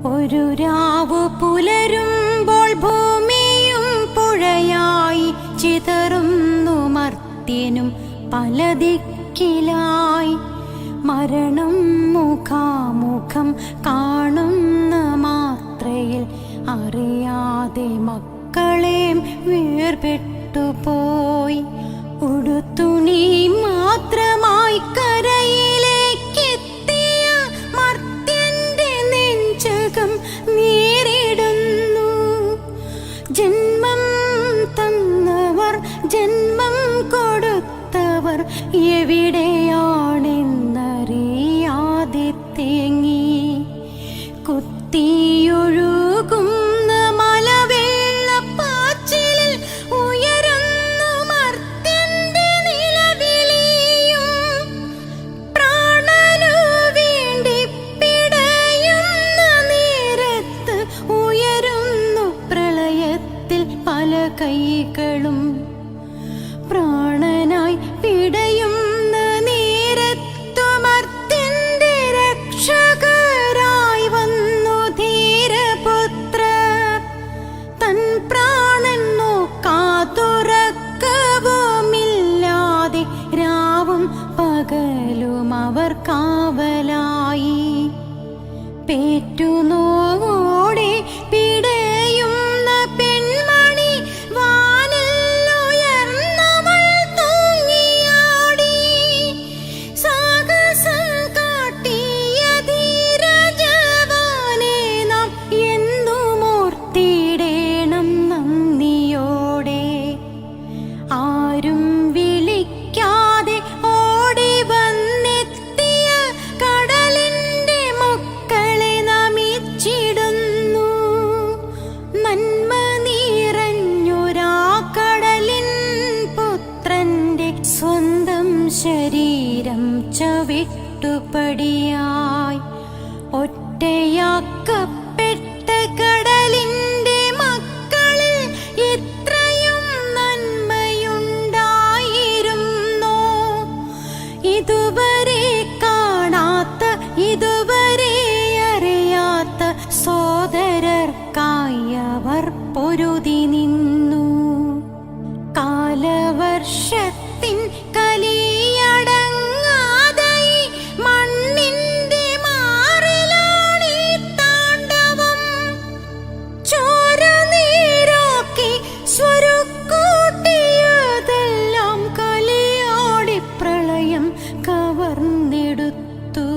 ഒരു രാവു പുലരുമ്പോൾ ഭൂമിയും പുഴയായി ചിതറുന്നു മർത്യനും പല ദിക്കിലായി. മരണം മുഖാമുഖം കാണുന്ന മാത്രയിൽ അറിയാതെ മക്കളെയും വേർപെട്ടുപോയി. ഉടുത്തുണി മാത്രമായി കരയിലേക്കെത്തിയ മർത്യന്റെ നെഞ്ചകം നേരിടുന്നു. ജന്മം തന്നവർ ജന്മം കൊടുത്തവർ എവിടെയാണെന്നറിയാതെ തേങ്ങി. കുത്തിയൊഴുകുന്ന മലവെള്ളപ്പാച്ചിലിൽ ഉയരുന്നു മർത്യന്റെ നിലവിളിയും. പ്രാണനു വേണ്ടി പിടയുന്ന നേരത്ത് ഉയരുന്നു പ്രളയത്തിൽ പല കൈകളും. പ്രാണനായി പിടയുന്ന നേരത്തു മർത്യന്റെ രക്ഷകരായി വന്നു ധീരപുത്രർ. തൻ പ്രാണൻ നോക്കാതുറക്കവുമില്ലാതെ രാവും പകലും അവർ കാവലായി. പേറ്റുനോവോടെ പിടയുന്ന പെൺമണി വാനിലുയർന്നവൾ തൂങ്ങിയാടി. സാഹസം കാട്ടിയ ധീരജവാനെ നാം എന്നും ഓർത്തിടേണം നന്ദിയോടെ. ആരും വിളിക്കാതെ ഓടി വന്നെത്തിയ കടലിന്റെ മക്കളെ നമിച്ചിടുന്നു. നന്മ നിറഞ്ഞൊരാ കടലിൻ പുത്രന്റെ സ്വന്തം ശരീരം ചവിട്ടുപടിയായി. ഒറ്റയാക്കപ്പെട്ട കടലിന്റെ മക്കളിൽ എത്രയും നന്മയുണ്ടായിരുന്നോ. ഇതുവരെ കാണാത്ത ഇതുവരെ അറിയാത്ത സോദരർക്കായി അവർ പൊരുതി നിന്നു. കാലവർഷത്തിൻ കലിയടങ്ങാതായി മണ്ണിന്റെ മാറിലാണീ താണ്ഡവം. ചോര നീരാക്കി സ്വരുക്കൂട്ടിയതെല്ലാം കലിയാടി പ്രളയം കവർന്നെടുത്തു.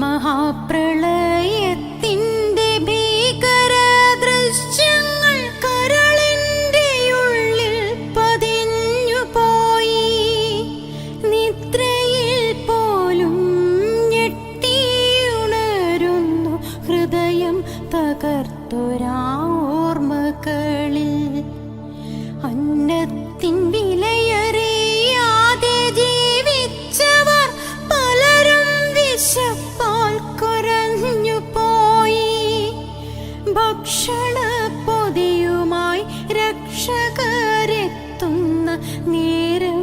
മഹാപ്രളയത്തിന്റെ ഭീകര ദൃശ്യങ്ങൾ കരളിന്റെ ഉള്ളിൽ പതിഞ്ഞുപോയി. നിദ്രയിൽ പോലും ഞെട്ടിയുണരുന്നു ഹൃദയം തകർത്തൊരാ ഓർമ്മകളിൽ. അന്നത്തിൻ വിലയറിയാതെ ജീവിച്ചവർ പലരും വിശപ്പാൽ കുരഞ്ഞു പോയി. ഭക്ഷണ പൊതിയുമായി രക്ഷകരെത്തുന്ന നേരം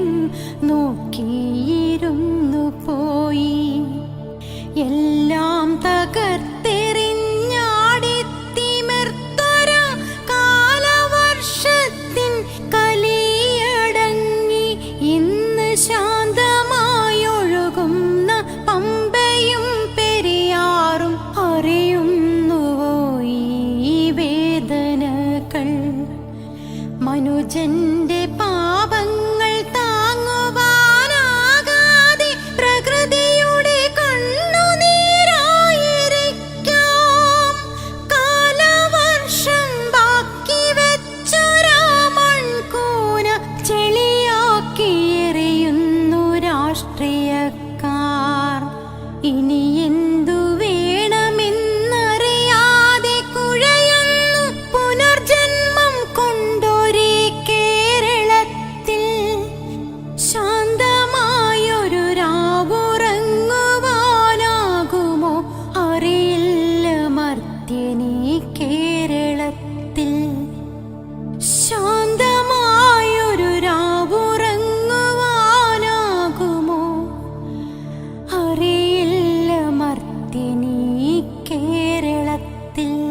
നോക്കിയിരുന്നു പോയി. എല്ലാം തകർത്തെറിഞ്ഞാടിത്തിമിർത്തര കാലവർഷത്തിൻ കലിയടങ്ങി. ഇന്ന് ശാന്തമായൊഴുകുന്ന പമ്പയും പെരിയാറും അറിയുന്നുവോ ഈ വേദനകൾ. മനുജന്റെ പാപങ്ങൾ താങ്ങുവാനാകാതെ പ്രകൃതിയുടെ കണ്ണുനീരായിരിക്കാം. കാലവർഷം ബാക്കി വെച്ചൊരാ മൺകൂന ചെളിയാക്കി എറിയുന്നു രാഷ്ട്രീയക്കാർ. ഇനി എന്തു വേണമെന്നറിയാതെ കുഴയുന്നു പുനർജന്മം കൊണ്ടൊരേ കേരളത്തിൽ. ശാന്തമായൊരു രാവുറങ്ങുവാനാകുമോ അറിയില്ല മർത്യനീ കേരളത്തിൽ. ശാന്തമായൊരു രാവുറങ്ങുവാനാകുമോ അറിയില്ല മർത്യനീ കേരളത്തിൽ